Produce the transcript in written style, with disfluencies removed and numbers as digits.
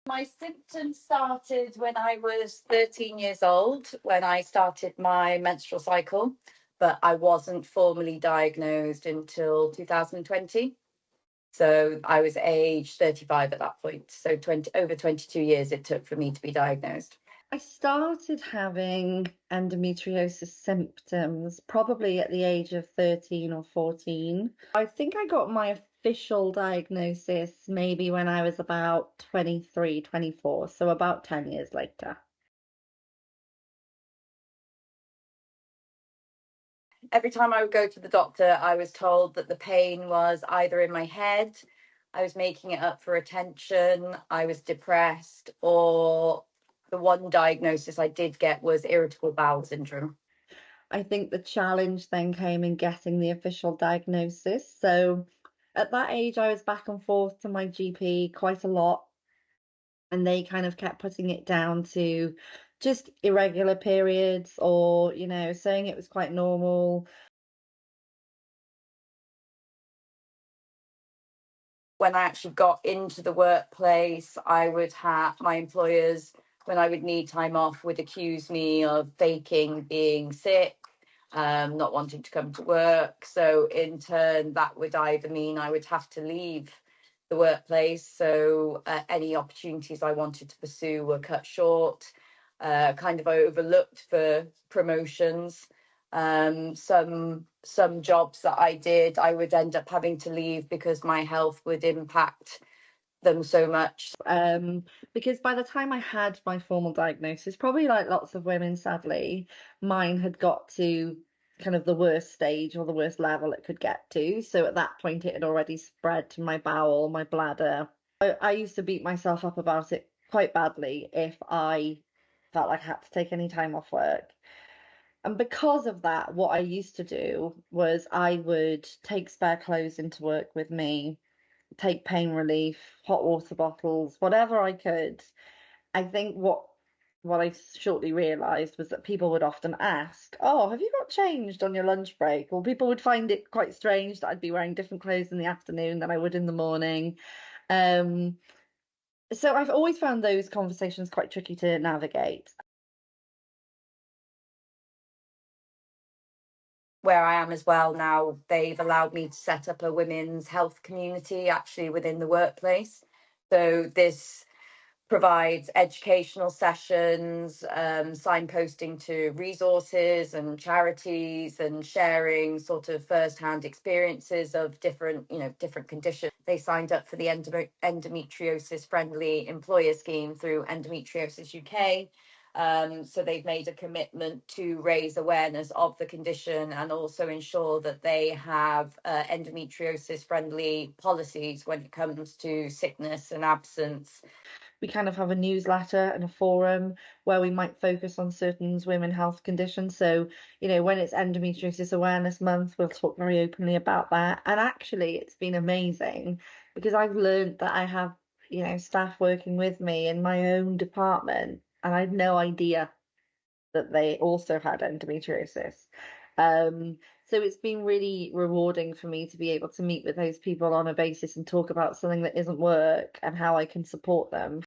My symptoms started when I was 13 years old, when I started my menstrual cycle, but I wasn't formally diagnosed until 2020. So I was age 35 at that point. So over 22 years it took for me to be diagnosed. I started having endometriosis symptoms probably at the age of 13 or 14. I think I got my official diagnosis maybe when I was about 23, 24, so about 10 years later. Every time I would go to the doctor, I was told that the pain was either in my head, I was making it up for attention, I was depressed, or the one diagnosis I did get was irritable bowel syndrome. I think the challenge then came in getting the official diagnosis. So at that age, I was back and forth to my GP quite a lot, and they kind of kept putting it down to just irregular periods or, saying it was quite normal. When I actually got into the workplace, I would have my employers, when I would need time off, would accuse me of faking being sick, not wanting to come to work. So in turn, that would either mean I would have to leave the workplace. So any opportunities I wanted to pursue were cut short, kind of overlooked for promotions. Some jobs that I did, I would end up having to leave because my health would impact them so much. Because by the time I had my formal diagnosis, probably like lots of women, sadly, mine had got to kind of the worst stage or the worst level it could get to. So at that point, it had already spread to my bowel, my bladder. I used to beat myself up about it quite badly if I felt like I had to take any time off work. And because of that, what I used to do was I would take spare clothes into work with me, take pain relief, hot water bottles, whatever I could. I think what I shortly realised was that people would often ask, "Oh, have you got changed on your lunch break?" Or people would find it quite strange that I'd be wearing different clothes in the afternoon than I would in the morning. Um, so I've always found those conversations quite tricky to navigate. Where I am as well now, they've allowed me to set up a women's health community actually within the workplace. So this provides educational sessions, signposting to resources and charities, and sharing sort of first-hand experiences of different conditions. They signed up for the endometriosis friendly employer scheme through Endometriosis UK. So they've made a commitment to raise awareness of the condition and also ensure that they have endometriosis friendly policies when it comes to sickness and absence. We kind of have a newsletter and a forum where we might focus on certain women health conditions. So, when it's Endometriosis Awareness Month, we'll talk very openly about that. And actually, it's been amazing because I've learned that I have, staff working with me in my own department, and I had no idea that they also had endometriosis. Um, so it's been really rewarding for me to be able to meet with those people on a basis and talk about something that isn't work and how I can support them.